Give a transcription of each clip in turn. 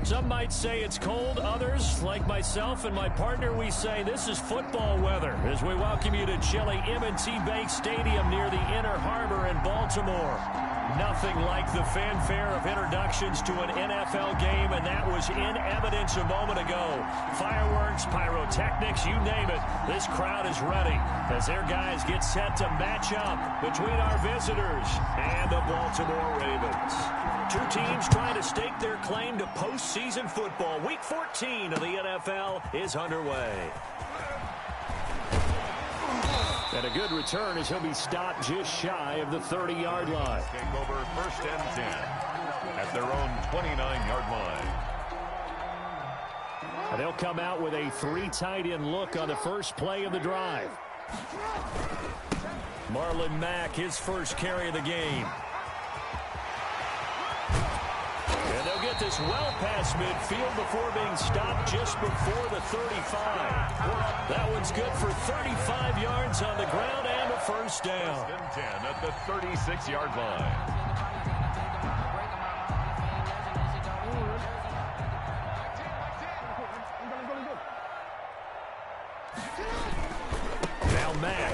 Some might say it's cold. Others, like myself and my partner, we say this is football weather as we welcome you to chilly M&T Bank Stadium near the Inner Harbor in Baltimore. Nothing like the fanfare of introductions to an NFL game, and that was in evidence a moment ago. Fireworks, pyrotechnics, you name it. This crowd is ready as their guys get set to match up between our visitors and the Baltimore Ravens. Two teams trying to stake their claim to postseason football. Week 14 of the NFL is underway. And a good return as he'll be stopped just shy of the 30-yard line. Take over 1st and 10 at their own 29-yard line. And they'll come out with a 3 tight end look on the first play of the drive. Marlon Mack, his first carry of the game. And they'll get this well past midfield before being stopped just before the 35. That one's good for 35 yards on the ground and a first down. 1st and 10 at the 36-yard line. Now Mack.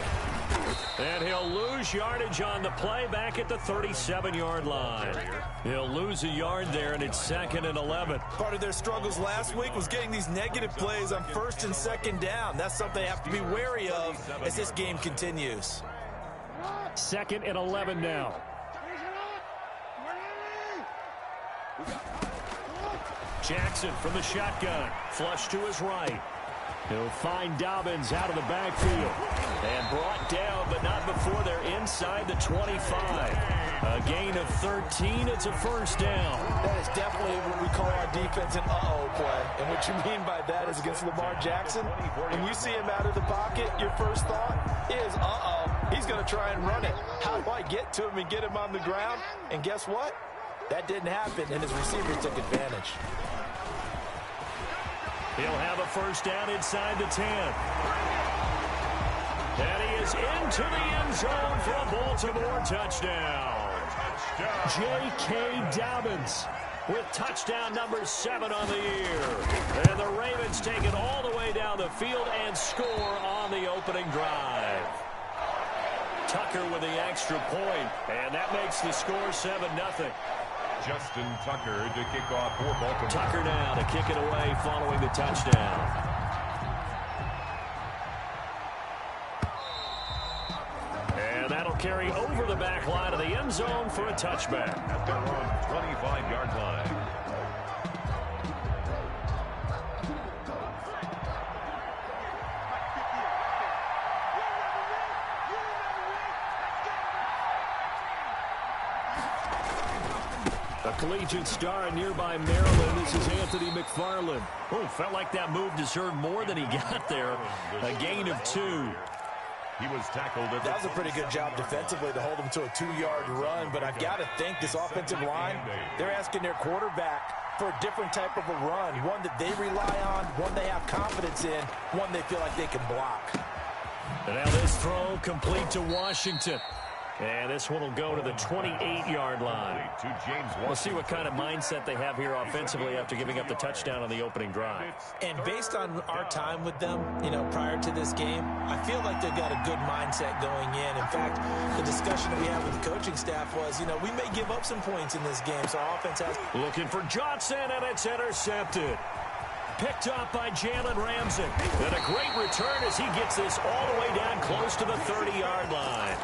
And he'll lose yardage on the play back at the 37-yard line. He'll lose a yard there, and it's 2nd and 11. Part of their struggles last week was getting these negative plays on 1st and 2nd down. That's something they have to be wary of as this game continues. 2nd and 11 now. Jackson from the shotgun. Flush to his right. He'll find Dobbins out of the backfield. And brought down, but not before they're inside the 25. A gain of 13. It's a first down. That is definitely what we call our defense an uh-oh play. And what you mean by that is against Lamar Jackson, when you see him out of the pocket, your first thought is, uh-oh, he's going to try and run it. How do I get to him and get him on the ground? And guess what? That didn't happen, and his receivers took advantage. He'll have a first down inside the 10. And he is into the end zone for a Baltimore touchdown. J.K. Dobbins with touchdown number 7 on the year. And the Ravens take it all the way down the field and score on the opening drive. Tucker with the extra point, and that makes the score 7-0. Justin Tucker to kick off for Baltimore. Tucker now to kick it away following the touchdown. And that'll carry over the back line of the end zone for a touchback. At their own 25-yard line. A collegiate star in nearby Maryland. This is Anthony McFarland. Oh, felt like that move deserved more than he got there. A gain of 2. He was tackled. That was a pretty good job defensively to hold him to a 2-yard run, but I've got to think this offensive line, they're asking their quarterback for a different type of a run, one that they rely on, one they have confidence in, one they feel like they can block. And now this throw complete to Washington. And this one will go to the 28-yard line. We'll see what kind of mindset they have here offensively after giving up the touchdown on the opening drive. And based on our time with them, prior to this game, I feel like they've got a good mindset going in. In fact, the discussion that we had with the coaching staff was, we may give up some points in this game, so our offense has... Looking for Johnson, and it's intercepted. Picked up by Jalen Ramsey. And a great return as he gets this all the way down close to the 30-yard line.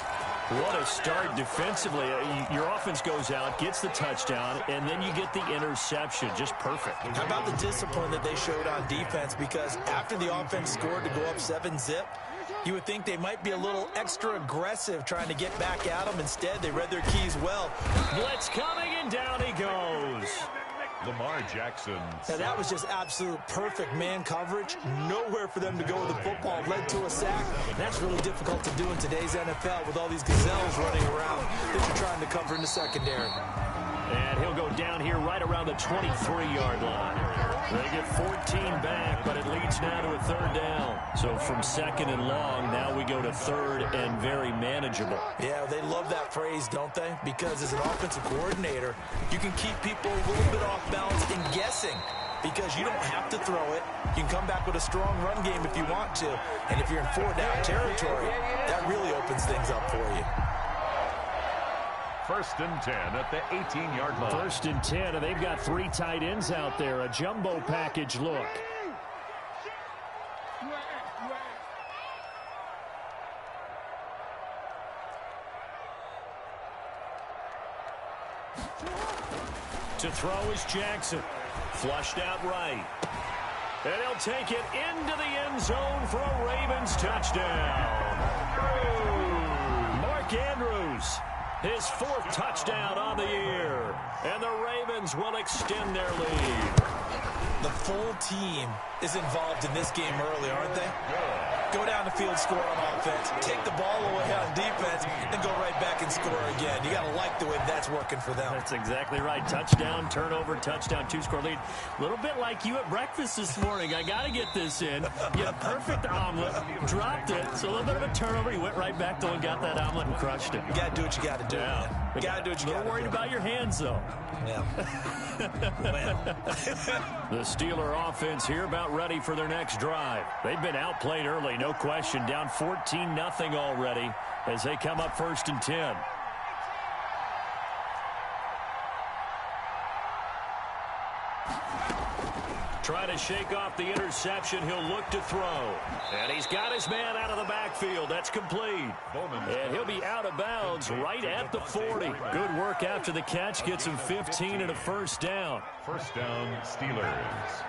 What a start defensively. Your offense goes out, gets the touchdown, and then you get the interception. Just perfect. How about the discipline that they showed on defense? Because after the offense scored to go up 7-0, you would think they might be a little extra aggressive trying to get back at them. Instead, they read their keys well. Blitz coming, and down he goes. Lamar Jackson. Now, that was just absolute perfect man coverage. Nowhere for them to go with the football. Led to a sack. That's really difficult to do in today's NFL with all these gazelles running around that you're trying to cover in the secondary. And he'll go down here right around the 23-yard line. They get 14 back, but it leads now to a third down. So from second and long, now we go to third and very manageable. Yeah, they love that phrase, don't they? Because as an offensive coordinator, you can keep people a little bit off balance and guessing. Because you don't have to throw it. You can come back with a strong run game if you want to. And if you're in four-down territory, that really opens things up for you. 1st and 10 at the 18-yard line. 1st and 10, and they've got 3 tight ends out there. A jumbo package look. To throw is Jackson. Flushed out right. And he'll take it into the end zone for a Ravens touchdown. Mark Andrews, his 4th touchdown on the year. And the Ravens will extend their lead. The full team is involved in this game early, aren't they? Go down the field, score on offense, take the ball away on defense, and go right back and score again. You got to like the way that's working for them. That's exactly right. Touchdown, turnover, touchdown, 2-score lead. A little bit like you at breakfast this morning. I got to get this in. You had a perfect omelet, dropped it. So a little bit of a turnover. You went right back though and got that omelet and crushed it. You got to do what you got to do. Yeah. You got to do what you got to do. A little worried about your hands, though. Yeah. Well. The Steeler offense here about ready for their next drive. They've been outplayed early, no question. Down 14-0 already as they come up 1st and 10. Try to shake off the interception. He'll look to throw. And he's got his man out of the backfield. That's complete. And he'll be out of bounds right at the 40. Good work after the catch. Gets him 15 and a 1st down. 1st down, Steelers.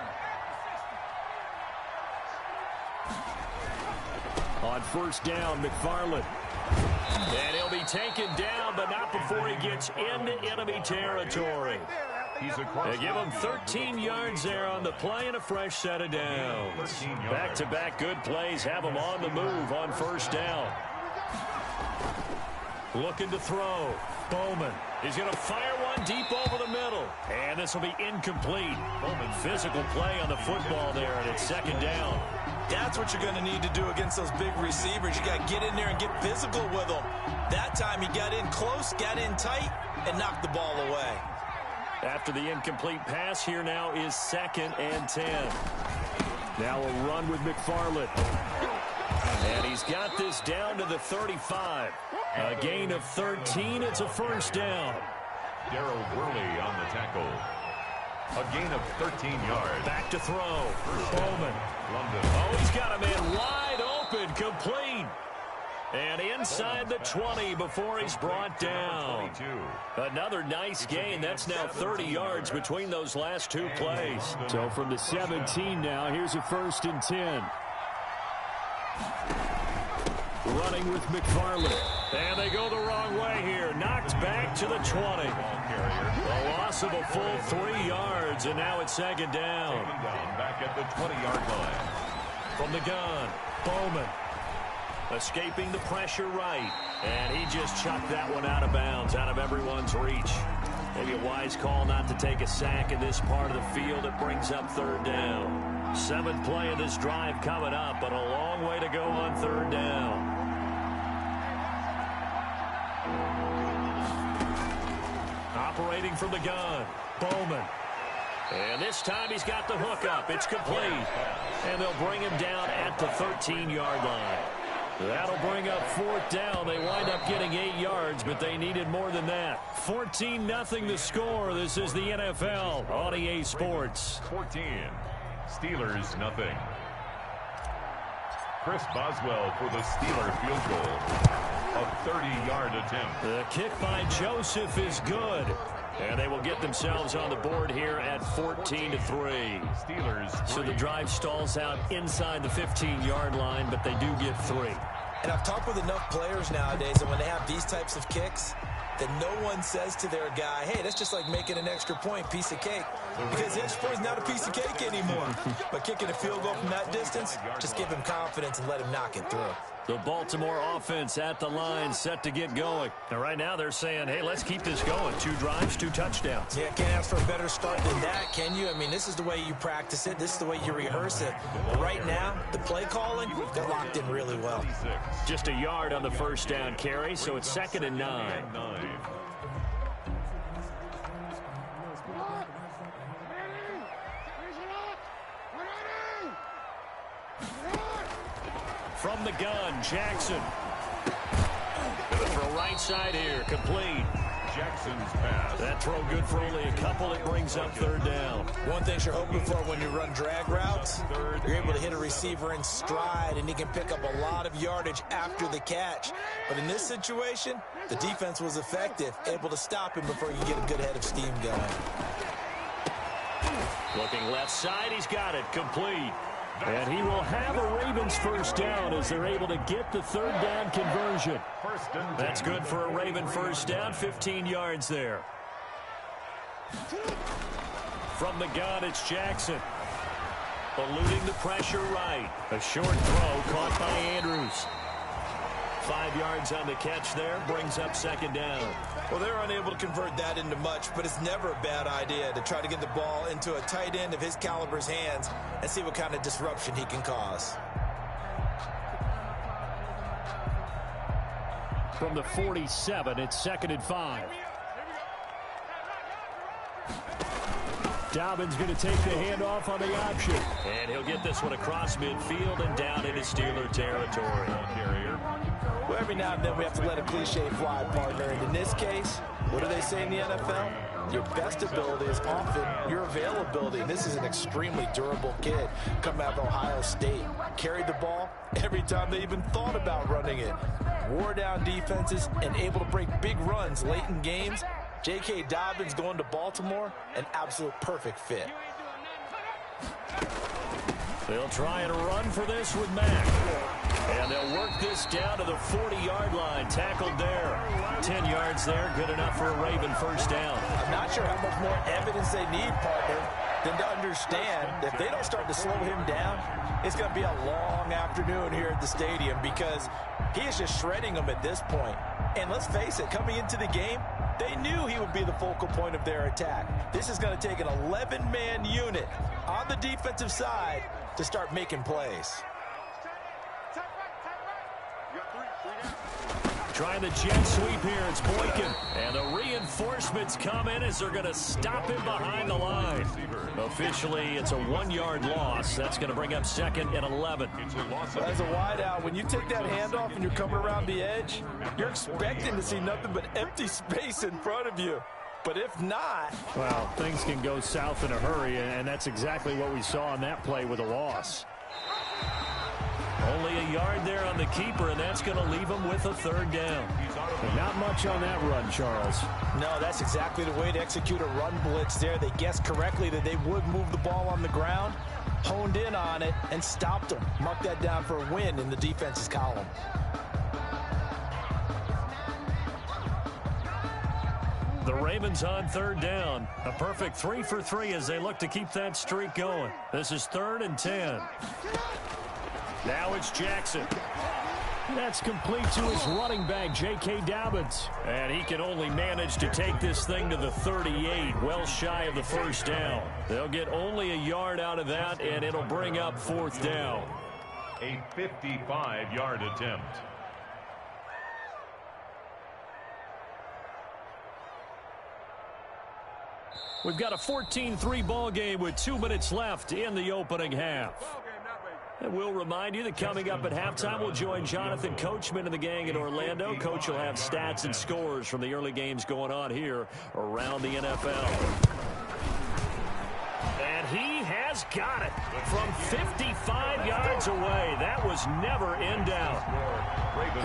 On 1st down, McFarland. And he'll be taken down, but not before he gets into enemy territory. They give him 13 yards there on the play and a fresh set of downs. Back-to-back good plays have him on the move on 1st down. Looking to throw. Bowman. He's going to fire one deep over the middle. And this will be incomplete. Bowman, physical play on the football there, and it's 2nd down. That's what you're going to need to do against those big receivers. You got to get in there and get physical with them. That time he got in close, got in tight, and knocked the ball away. After the incomplete pass, here now is 2nd and 10. Now a run with McFarland. And he's got this down to the 35. A gain of 13. It's a 1st down. Darrell Worley on the tackle. A gain of 13 yards. Back to throw. Bowman. London. Oh, he's got a man wide open. Complete. And inside the 20 before he's brought down. Another nice gain. That's now 30 yards between those last 2 plays. So from the 17 now, here's a 1st and 10. Running with McFarland. And they go the wrong way here. Knocked back to the 20. A loss of a full 3 yards, and now it's 2nd down. Back at the 20-yard line. From the gun, Bowman. Escaping the pressure right. And he just chucked that one out of bounds, out of everyone's reach. Maybe a wise call not to take a sack in this part of the field. It brings up 3rd down. 7th play of this drive coming up, but a long way to go on 3rd down. Operating from the gun, Bowman. And this time he's got the hook up. It's complete. And they'll bring him down at the 13-yard line. That'll bring up 4th down. They wind up getting 8 yards, but they needed more than that. 14-0 the score. This is the NFL on EA Sports. 14. Steelers, nothing. Chris Boswell for the Steeler field goal. A 30-yard attempt. The kick by Joseph is good. And they will get themselves on the board here at 14-3. Steelers. So the drive stalls out inside the 15-yard line, but they do get 3. And I've talked with enough players nowadays that when they have these types of kicks, that no one says to their guy, hey, that's just like making an extra point, piece of cake. Because the extra point is not a piece of cake anymore. But kicking a field goal from that distance, just give him confidence and let him knock it through. The Baltimore offense at the line, set to get going. And right now they're saying, hey, let's keep this going. 2 drives, 2 touchdowns. Yeah, can't ask for a better start than that, can you? I mean, this is the way you practice it. This is the way you rehearse it. But right now, the play calling, they're locked in really well. Just a yard on the first down carry, so it's 2nd and 9. From the gun, Jackson. Gonna throw right side here, complete. Jackson's pass. That throw good for only a couple. It brings up 3rd down. One thing you're hoping for when you run drag routes, you're able to hit a receiver in stride, and he can pick up a lot of yardage after the catch. But in this situation, the defense was effective, able to stop him before you get a good head of steam going. Looking left side, he's got it, complete. And he will have a Ravens first down as they're able to get the 3rd down conversion. That's good for a Raven first down, 15 yards there. From the gun, it's Jackson. Eluding the pressure right. A short throw caught by Andrews. 5 yards on the catch there, brings up 2nd down. Well, they're unable to convert that into much, but it's never a bad idea to try to get the ball into a tight end of his caliber's hands and see what kind of disruption he can cause. From the 47, it's 2nd and 5. Dobbins going to take the handoff on the option. And he'll get this one across midfield and down into Steeler territory. Well, every now and then we have to let a cliche fly, partner. And in this case, what do they say in the NFL? Your best ability is often your availability. And this is an extremely durable kid coming out of Ohio State. Carried the ball every time they even thought about running it. Wore down defenses and able to break big runs late in games. J.K. Dobbins going to Baltimore, an absolute perfect fit. They'll try and run for this with Mack. And they'll work this down to the 40-yard line. Tackled there. 10 yards there. Good enough for a Raven first down. I'm not sure how much more evidence they need, partner, than to understand if they don't start to slow him down, it's going to be a long afternoon here at the stadium because he is just shredding them at this point. And let's face it, coming into the game, they knew he would be the focal point of their attack. This is going to take an 11-man unit on the defensive side to start making plays. Trying the jet sweep here, it's Boykin. And the reinforcements come in as they're going to stop him behind the line. Officially, it's a 1-yard loss. That's going to bring up 2nd and 11. As a wideout, when you take that handoff and you're coming around the edge, you're expecting to see nothing but empty space in front of you. But if not... well, things can go south in a hurry, and that's exactly what we saw on that play with a loss. Only a yard there on the keeper, and that's going to leave him with a 3rd down. But not much on that run, Charles. No, that's exactly the way to execute a run blitz there. They guessed correctly that they would move the ball on the ground, honed in on it, and stopped them. Mark that down for a win in the defense's column. The Ravens on 3rd down. A perfect 3 for 3 as they look to keep that streak going. This is 3rd and 10. Now it's Jackson. That's complete to his running back, J.K. Dobbins. And he can only manage to take this thing to the 38, well shy of the first down. They'll get only a yard out of that, and it'll bring up 4th down. A 55-yard attempt. We've got a 14-3 ball game with 2 minutes left in the opening half. And we'll remind you that coming up at halftime, we'll join Jonathan Coachman and the gang in Orlando. Coach will have stats and scores from the early games going on here around the NFL. And he has got it from 55 yards away. That was never in doubt.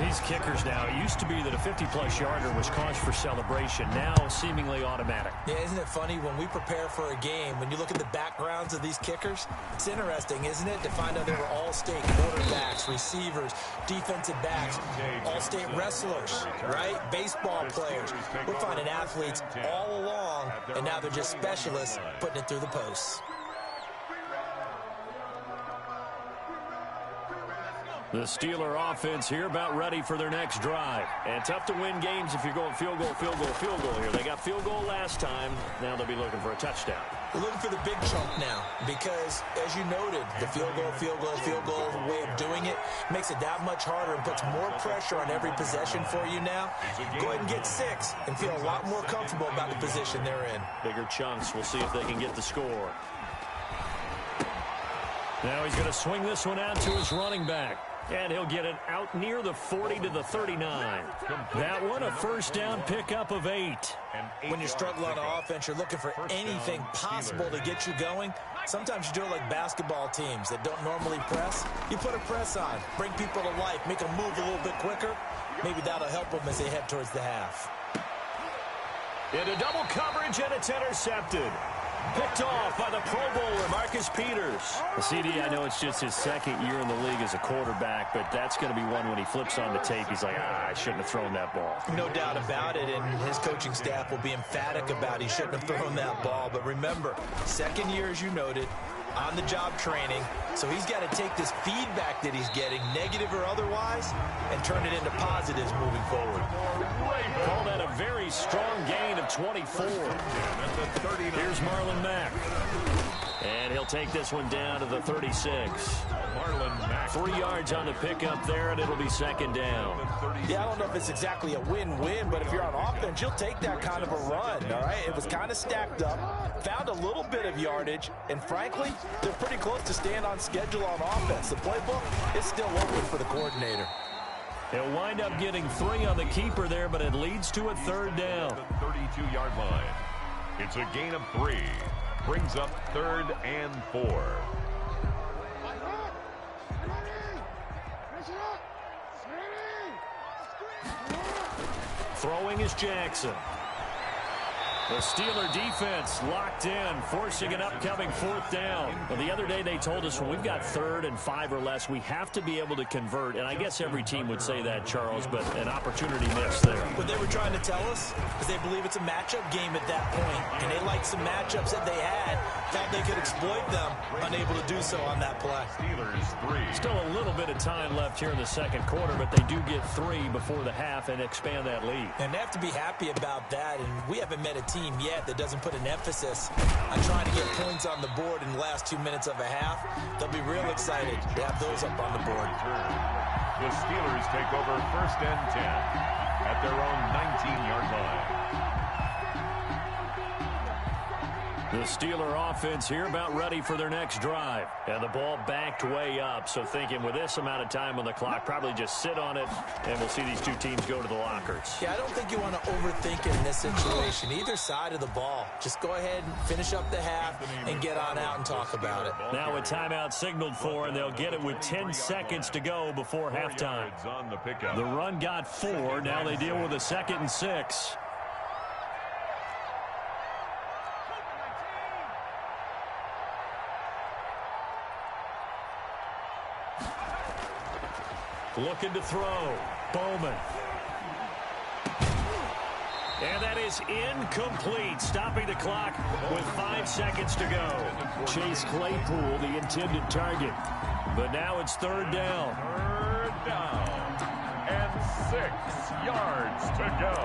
These kickers now, it used to be that a 50-plus yarder was cause for celebration. Now seemingly automatic. Yeah, isn't it funny when we prepare for a game, when you look at the backgrounds of these kickers, it's interesting, isn't it, to find out they were all-state quarterbacks, receivers, defensive backs, all-state wrestlers, right? Baseball players. We're finding athletes all along, and now they're just specialists putting it through the posts. The Steeler offense here about ready for their next drive. And tough to win games if you're going field goal, field goal, field goal here. They got field goal last time. Now they'll be looking for a touchdown. We're looking for the big chunk now because, as you noted, the field goal, field goal, field goal way of doing it makes it that much harder and puts more pressure on every possession for you now. Go ahead and get 6 and feel a lot more comfortable about the position they're in. Bigger chunks. We'll see if they can get the score. Now he's going to swing this one out to his running back. And he'll get it out near the 40 to the 39. That one a first down pickup of 8. When you struggle on offense, you're looking for anything possible to get you going. Sometimes you do it like basketball teams that don't normally press. You put a press on, bring people to life, make them move a little bit quicker. Maybe that'll help them as they head towards the half. Into double coverage, and it's intercepted. Picked off by the Pro Bowler, Marcus Peters. The CD, I know it's just his second year in the league as a quarterback, but that's going to be one when he flips on the tape, he's like, I shouldn't have thrown that ball. No doubt about it, and his coaching staff will be emphatic about he shouldn't have thrown that ball. But remember, second year, as you noted, on-the-job training, so he's got to take this feedback that he's getting, negative or otherwise, and turn it into positives moving forward. Call that a very strong gain of 24. Here's Marlon Mack. And he'll take this one down to the 36. Marlon Mack. 3 yards on the pickup there, and it'll be second down. Yeah, I don't know if it's exactly a win-win, but if you're on offense, you'll take that kind of a run, all right? It was kind of stacked up, found a little bit of yardage, and frankly, they're pretty close to staying on schedule on offense. The playbook is still open for the coordinator. He'll wind up getting 3 on the keeper there, but it leads to a third down. The 32-yard line. It's a gain of 3. Brings up 3rd and 4. Throwing is Jackson. The Steeler defense locked in, forcing an upcoming 4th down. Well, the other day they told us when we've got 3rd and 5 or less, we have to be able to convert. And I guess every team would say that, Charles, but an opportunity missed there. What they were trying to tell us is they believe it's a matchup game at that point. And they liked some matchups that they had, thought they could exploit them, unable to do so on that play. Steelers 3. Still a little bit of time left here in the second quarter, but they do get 3 before the half and expand that lead. And they have to be happy about that. And we haven't met a team yet that doesn't put an emphasis on trying to get points on the board in the last 2 minutes of a half. They'll be real excited to have those up on the board. The Steelers take over 1st and 10 at their own 19-yard line. The Steeler offense here about ready for their next drive. And the ball backed way up, so thinking with this amount of time on the clock, probably just sit on it, and we'll see these two teams go to the lockers. Yeah, I don't think you want to overthink it in this situation. Either side of the ball. Just go ahead and finish up the half and get on out and talk about it. Now a timeout signaled for, and they'll get it with 10 seconds to go before halftime. On the pickup. The run got 4. Now they deal with a 2nd and 6. Looking to throw. Bowman. And that is incomplete, stopping the clock with 5 seconds to go. Chase Claypool, the intended target. But now it's 3rd down. 3rd down and 6 yards to go.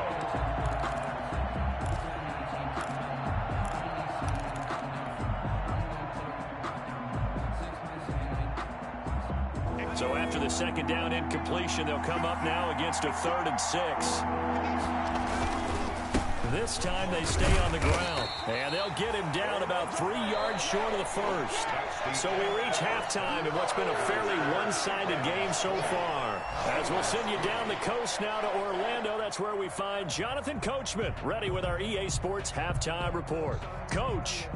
So after the 2nd down incompletion, they'll come up now against a 3rd and 6. This time they stay on the ground, and they'll get him down about 3 yards short of the 1st. So we reach halftime in what's been a fairly one-sided game so far. As we'll send you down the coast now to Orlando, that's where we find Jonathan Coachman, ready with our EA Sports Halftime Report. Coach.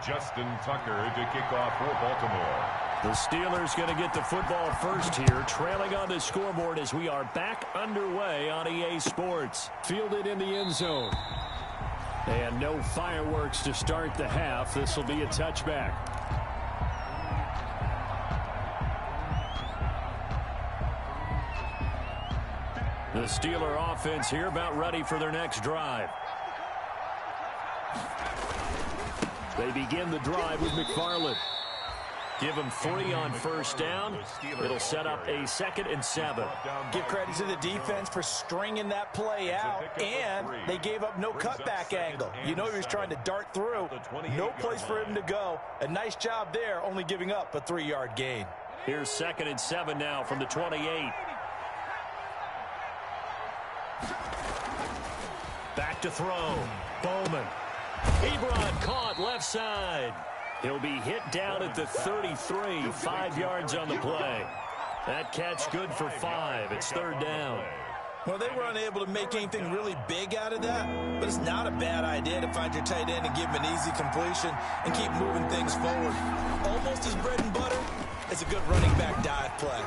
Justin Tucker to kick off for Baltimore. The Steelers going to get the football first here, trailing on the scoreboard as we are back underway on EA Sports. Fielded in the end zone. And no fireworks to start the half. This will be a touchback. The Steeler offense here about ready for their next drive. They begin the drive with McFarland. Give him 3 on first down. It'll set up a 2nd and 7. Give credit to the defense for stringing that play out, and they gave up no cutback angle. You know he was trying to dart through. No place for him to go. A nice job there, only giving up a 3-yard gain. Here's 2nd and 7 now from the 28. Back to throw. Bowman. Ebron caught left side. He'll be hit down at the 33, 5 yards on the play. That catch good for 5. It's 3rd down. Well, they were unable to make anything really big out of that, but it's not a bad idea to find your tight end and give him an easy completion and keep moving things forward. Almost his bread and butter. It's a good running back dive play.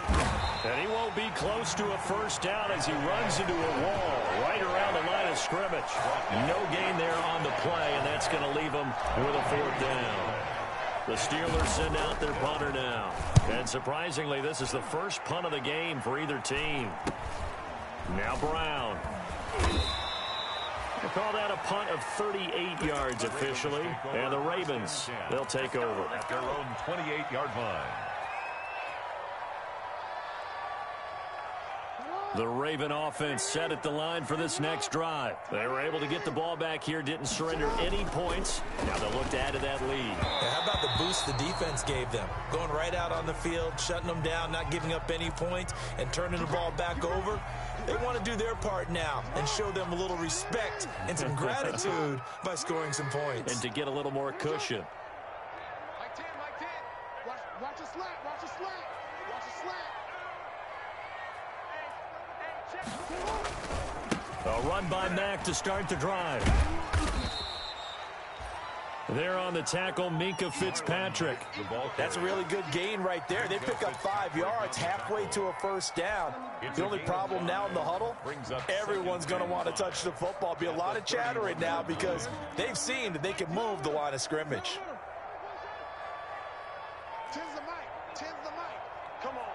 And he won't be close to a first down as he runs into a wall right around the line of scrimmage. No gain there on the play, and that's going to leave him with a 4th down. The Steelers send out their punter now. And surprisingly, this is the first punt of the game for either team. Now Brown. They call that a punt of 38 yards officially. And the Ravens, they'll take over. At their own 28-yard line. The Raven offense set at the line for this next drive. They were able to get the ball back here, didn't surrender any points. Now they'll look to add to that lead. Yeah, how about the boost the defense gave them? Going right out on the field, shutting them down, not giving up any points, and turning the ball back over. They want to do their part now and show them a little respect and some gratitude by scoring some points. And to get a little more cushion. Like 10. Watch a slant. Watch a slant. A run by Mack to start the drive. There on the tackle, Minkah Fitzpatrick. That's a really good gain right there. They pick up 5 yards halfway to a first down. The only problem now in the huddle, everyone's going to want to touch the football. Be a lot of chattering now because they've seen that they can move the line of scrimmage. Tens the mic. Come on.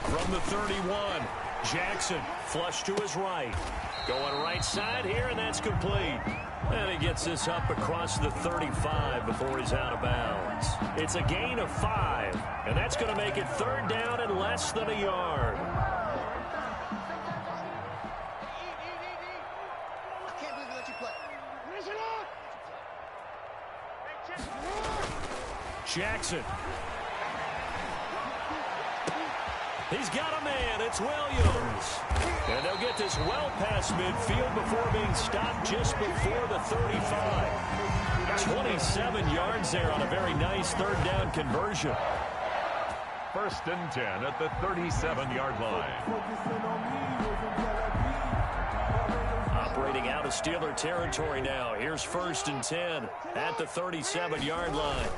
From the 31, Jackson flush to his right. Going right side here, and that's complete. And he gets this up across the 35 before he's out of bounds. It's a gain of 5, and that's going to make it 3rd down and less than a yard. I can't believe they let you play. Jackson. He's got a man. It's Williams. And they'll get this well past midfield before being stopped just before the 35. 27 yards there on a very nice 3rd down conversion. 1st and 10 at the 37-yard line. Operating out of Steeler territory now. Here's 1st and 10 at the 37-yard line.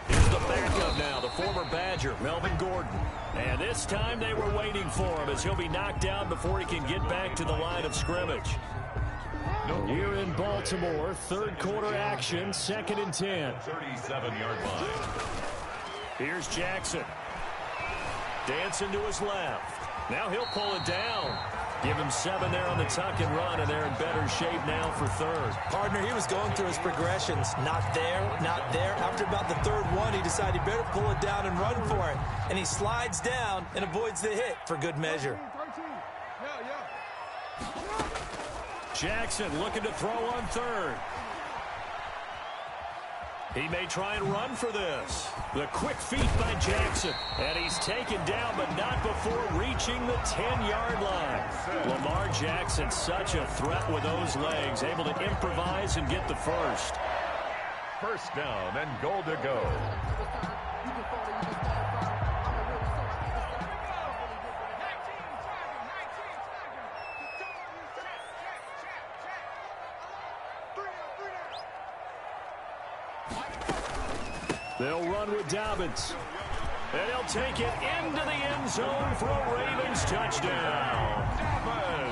Here's the backup now, the former Badger, Melvin Gordon. And this time they were waiting for him as he'll be knocked down before he can get back to the line of scrimmage. Here in Baltimore, 3rd quarter action, 2nd and 10. 37-yard line. Here's Jackson. Dancing to his left. Now he'll pull it down. Give him 7 there on the tuck and run, and they're in better shape now for 3rd. Partner, he was going through his progressions. Not there, not there. After about the 3rd one, he decided he better pull it down and run for it. And he slides down and avoids the hit for good measure. Jackson looking to throw on 3rd. He may try and run for this. The quick feet by Jackson. And he's taken down, but not before reaching the 10-yard line. Lamar Jackson, such a threat with those legs, able to improvise and get the 1st. 1st down and goal to go. They'll run with Dobbins. And he'll take it into the end zone for a Ravens touchdown.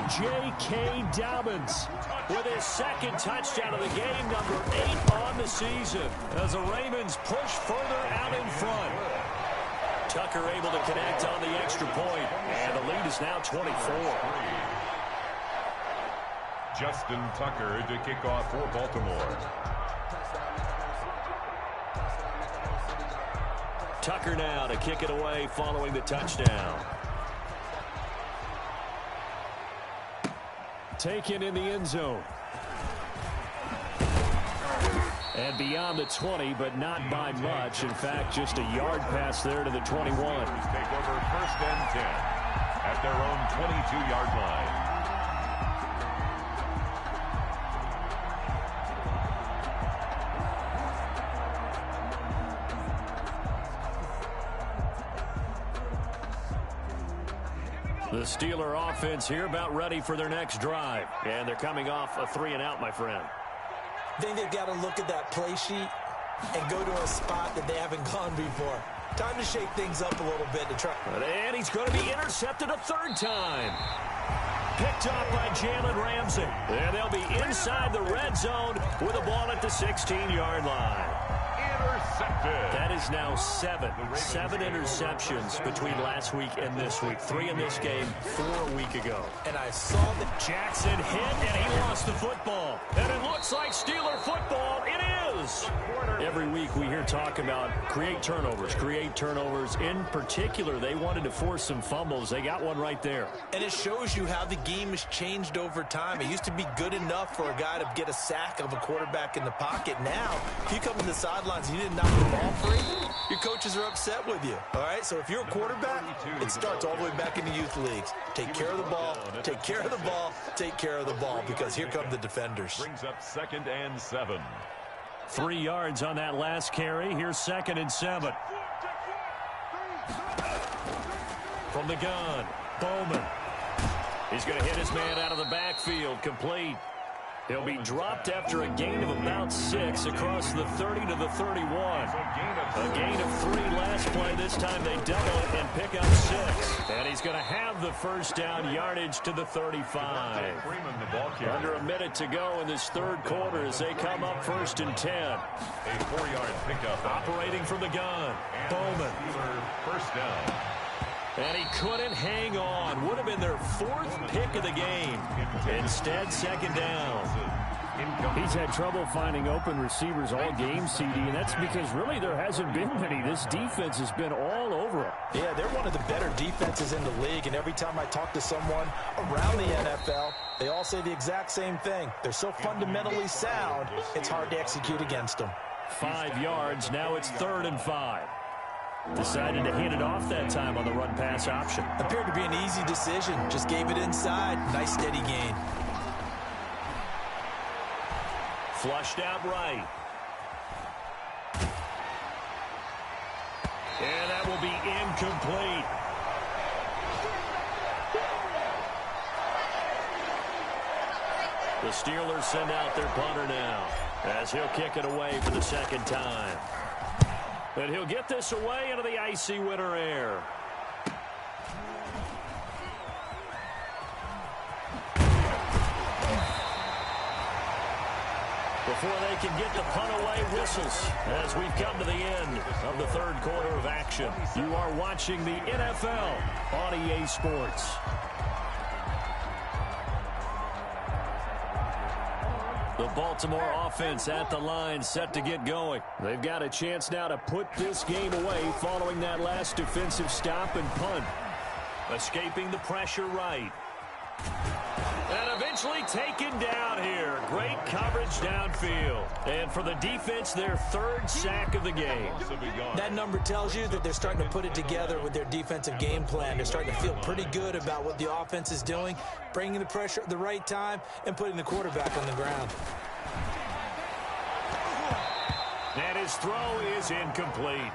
J.K. Dobbins with his 2nd touchdown of the game, number 8 on the season, as the Ravens push further out in front. Tucker able to connect on the extra point, and the lead is now 24. Justin Tucker to kick off for Baltimore. Tucker now to kick it away following the touchdown. Taken in the end zone. And beyond the 20, but not by much. In fact, just a yard pass there to the 21. Take over 1st and 10 at their own 22-yard line. The Steeler offense here about ready for their next drive. And they're coming off a 3-and-out, my friend. I think they've got to look at that play sheet and go to a spot that they haven't gone before. Time to shake things up a little bit to try. And he's going to be intercepted a 3rd time. Picked off by Jalen Ramsey. And they'll be inside the red zone with a ball at the 16-yard line. Intercepted. That is now 7 interceptions between last week and this week. 3 in this game, 4 a week ago. And I saw that Jackson hit, and he lost the football. And it looks like Steeler football. It is. Every week we hear talk about create turnovers. In particular, they wanted to force some fumbles. They got one right there. And it shows you how the game has changed over time. It used to be good enough for a guy to get a sack of a quarterback in the pocket. Now, if you come to the sidelines and you didn't knock the ball free, your coaches are upset with you. All right? So if you're a quarterback, it starts all the way back in the youth leagues. Take care of the ball, take care of the ball, take care of the ball, because here come the defenders. Brings up 2nd and 7. 3 yards on that last carry. Here's 2nd and 7. From the gun, Bowman. He's going to hit his man out of the backfield. Complete. He'll be dropped after a gain of about 6 across the 30 to the 31. A gain of 3 last play. This time they double it and pick up 6. And he's going to have the 1st down yardage to the 35. Under a minute to go in this 3rd quarter as they come up 1st and 10. A 4-yard pickup. Operating from the gun, Bowman. 1st down. And he couldn't hang on. Would have been their 4th pick of the game. Instead, 2nd down. He's had trouble finding open receivers all game, CD, and that's because really there hasn't been many. This defense has been all over him. Yeah, they're one of the better defenses in the league, and every time I talk to someone around the NFL, they all say the exact same thing. They're so fundamentally sound, it's hard to execute against them. 5 yards. Now it's 3rd and 5. Decided to hand it off that time on the run-pass option. Appeared to be an easy decision. Just gave it inside. Nice steady gain. Flushed out right. And that will be incomplete. The Steelers send out their punter now as he'll kick it away for the 2nd time. And he'll get this away into the icy winter air. Before they can get the punt away, whistles as we've come to the end of the 3rd quarter of action. You are watching the NFL on EA Sports. The Baltimore offense at the line, set to get going. They've got a chance now to put this game away following that last defensive stop and punt. Escaping the pressure right. And eventually taken down here. Great coverage downfield. And for the defense, their 3rd sack of the game. That number tells you that they're starting to put it together with their defensive game plan. They're starting to feel pretty good about what the offense is doing, bringing the pressure at the right time, and putting the quarterback on the ground. And his throw is incomplete.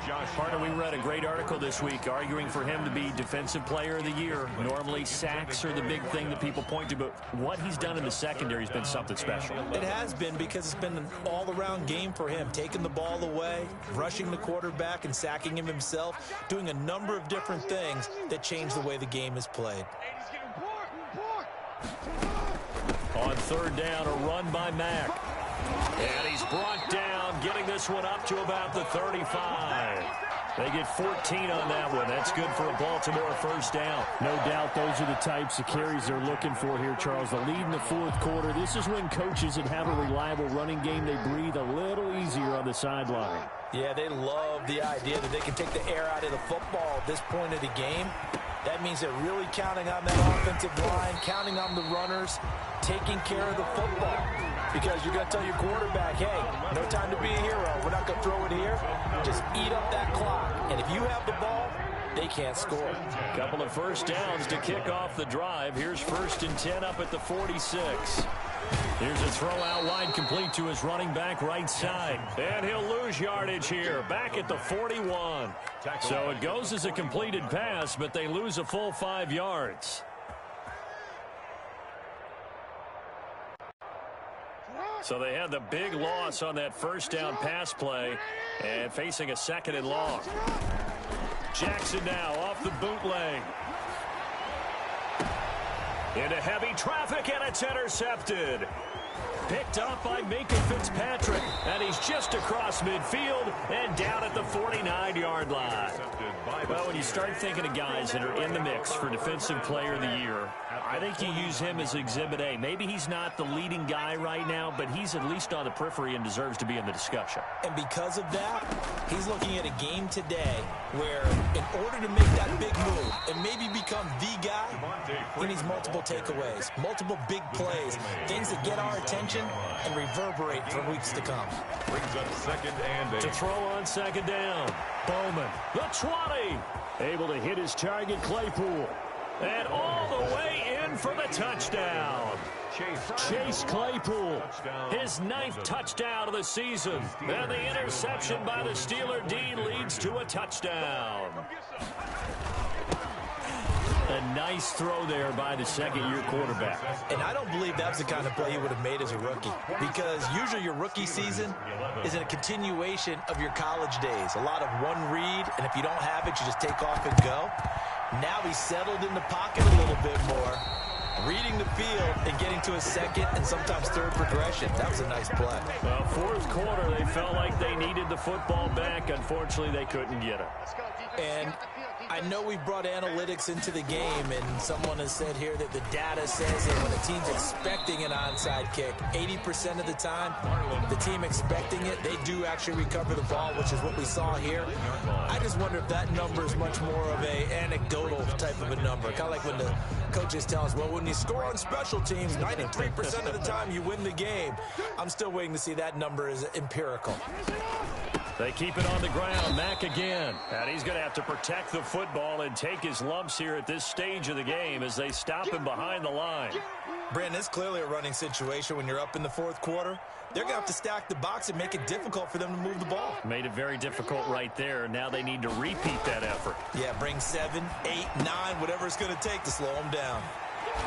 Josh Carter, we read a great article this week arguing for him to be Defensive Player of the Year. Normally, sacks are the big thing that people point to, but what he's done in the secondary has been something special. It has been, because it's been an all-around game for him. Taking the ball away, rushing the quarterback, and sacking him himself, doing a number of different things that change the way the game is played. On 3rd down, a run by Mack. And he's brought down, getting this one up to about the 35. They get 14 on that one. That's good for a Baltimore first down. No doubt those are the types of carries they're looking for here, Charles. The lead in the fourth quarter. This is when coaches that have a reliable running game, they breathe a little easier on the sideline. Yeah, they love the idea that they can take the air out of the football at this point of the game. That means they're really counting on that offensive line, counting on the runners, taking care of the football. Because you're going to tell your quarterback, hey, no time to be a hero. We're not going to throw it here. Just eat up that clock. And if you have the ball, they can't score. A couple of first downs to kick off the drive. Here's 1st and 10 up at the 46. Here's a throw out wide, complete to his running back right side. And he'll lose yardage here, back at the 41. So it goes as a completed pass, but they lose a full 5 yards. So they had the big loss on that first down pass play and facing a 2nd and long. Jackson now off the bootleg. Into heavy traffic, and it's intercepted. Picked up by Minka Fitzpatrick, and he's just across midfield and down at the 49-yard line. Well, when you start thinking of guys that are in the mix for Defensive Player of the Year, I think you use him as Exhibit A. Maybe he's not the leading guy right now, but he's at least on the periphery and deserves to be in the discussion. And because of that, he's looking at a game today where in order to make that big move and maybe become the guy, he needs multiple takeaways, multiple big plays, things that get our attention and reverberate for weeks to come. Brings up 2nd and 8. To throw on 2nd down. Bowman, the 20. Able to hit his target, Claypool. And all the way in for the touchdown. Chase Claypool, his 9th touchdown of the season. And the interception by the Steeler D leads to a touchdown. A nice throw there by the 2nd-year quarterback. And I don't believe that's the kind of play he would have made as a rookie, because usually your rookie season is a continuation of your college days. A lot of one read, and if you don't have it, you just take off and go. Now he's settled in the pocket a little bit more, reading the field and getting to a 2nd and sometimes 3rd progression. That was a nice play. Well, 4th quarter, they felt like they needed the football back. Unfortunately, they couldn't get it. And I know we've brought analytics into the game, and someone has said here that the data says that when a team's expecting an onside kick, 80% of the time, the team expecting it, they do actually recover the ball, which is what we saw here. I just wonder if that number is much more of a anecdotal type of a number. Kind of like when the coaches tell us, well, when you score on special teams, 93% of the time you win the game. I'm still waiting to see that number is empirical. They keep it on the ground. Mack again. And he's going to have to protect the football and take his lumps here at this stage of the game as they stop him behind the line. Brandon, it's clearly a running situation when you're up in the 4th quarter. They're going to have to stack the box and make it difficult for them to move the ball. Made it very difficult right there. Now they need to repeat that effort. Yeah, bring 7, 8, 9, whatever it's going to take to slow them down.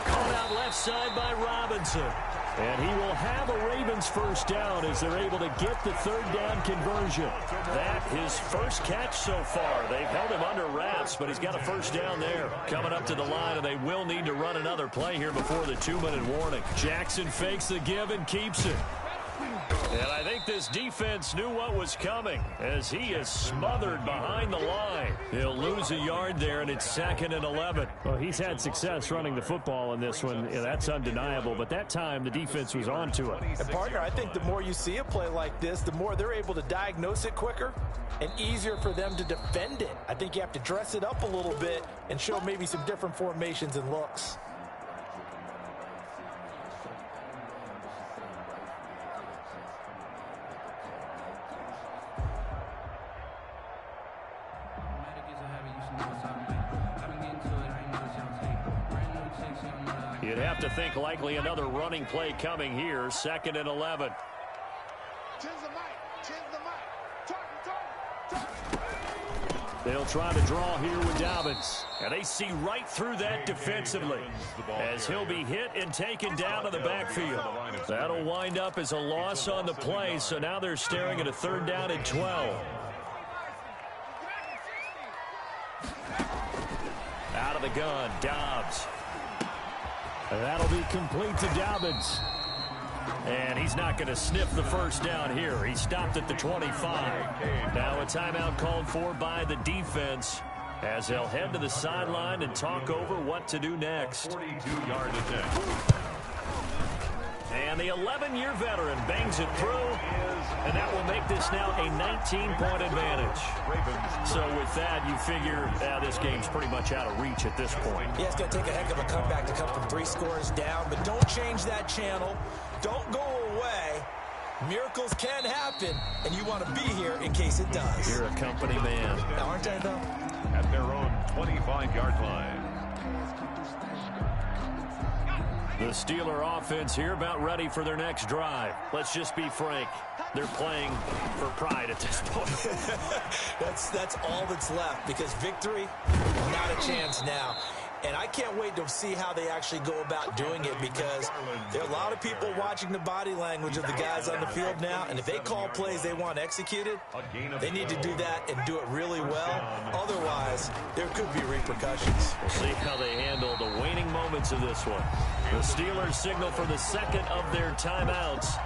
Caught out left side by Robinson. And he will have a Ravens first down as they're able to get the 3rd down conversion. That his first catch so far. They've held him under wraps, but he's got a first down there. Coming up to the line, and they will need to run another play here before the 2-minute warning. Jackson fakes the give and keeps it. And I think this defense knew what was coming as he is smothered behind the line. He'll lose a yard there, and it's 2nd and 11. Well, he's had success running the football in this one. Yeah, that's undeniable. But that time, the defense was on to it. And, partner, I think the more you see a play like this, the more they're able to diagnose it quicker and easier for them to defend it. I think you have to dress it up a little bit and show maybe some different formations and looks. You'd have to think likely another running play coming here. 2nd and 11. They'll try to draw here with Dobbins. And they see right through that defensively as he'll be hit and taken down to the backfield. That'll wind up as a loss on the play, so now they're staring at a 3rd down and 12. Out of the gun, Dobbs. And that'll be complete to Dobbins. And he's not going to sniff the first down here. He stopped at the 25. Now a timeout called for by the defense as they'll head to the sideline and talk over what to do next. 42-yard attempt. And the 11-year veteran bangs it through, and that will make this now a 19-point advantage. So with that, you figure this game's pretty much out of reach at this point. Yeah, it's going to take a heck of a comeback to come from 3 scores down, but don't change that channel. Don't go away. Miracles can happen, and you want to be here in case it does. You're a company man. Now, aren't I, though? At their own 25-yard line. The Steeler offense here about ready for their next drive. Let's just be frank. They're playing for pride at this point. That's all that's left, because victory, not a chance now. And I can't wait to see how they actually go about doing it, because there are a lot of people watching the body language of the guys on the field now, and if they call plays they want executed, they need to do that and do it really well. Otherwise, there could be repercussions. We'll see how they handle the waning moments of this one. The Steelers signal for the second of their timeouts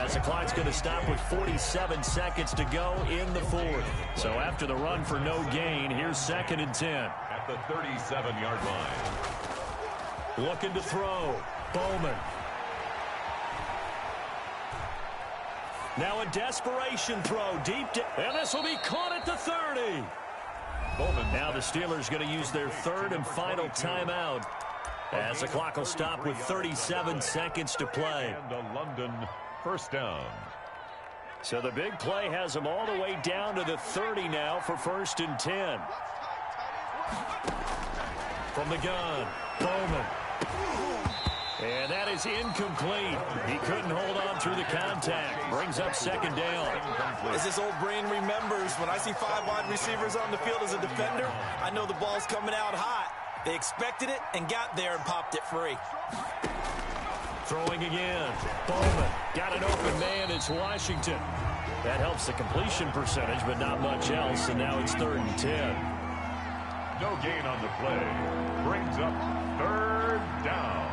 as the clock's going to stop with 47 seconds to go in the fourth. So after the run for no gain, here's 2nd and 10. At the 37-yard line. Looking to throw. Bowman. Now a desperation throw deep. And this will be caught at the 30. Bowman. Now the Steelers going to use their 3rd and final timeout as the clock will stop with 37 seconds to play. And a London first down. So the big play has them all the way down to the 30 now for 1st and 10. From the gun, Bowman. And that is incomplete. He couldn't hold on through the contact. Brings up 2nd down. As this old brain remembers, when I see 5 wide receivers on the field as a defender, I know the ball's coming out hot. They expected it and got there and popped it free. Throwing again. Bowman got an open man. It's Washington. That helps the completion percentage, but not much else. And now it's 3rd and 10. No gain on the play. Brings up 3rd down.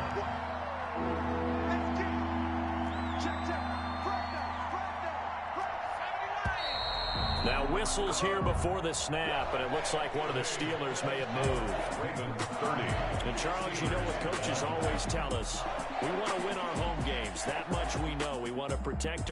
Now whistles here before the snap, and it looks like one of the Steelers may have moved. Ravens 30. And Charles, you know what coaches always tell us. We want to win our home games. That much we know. We want to protect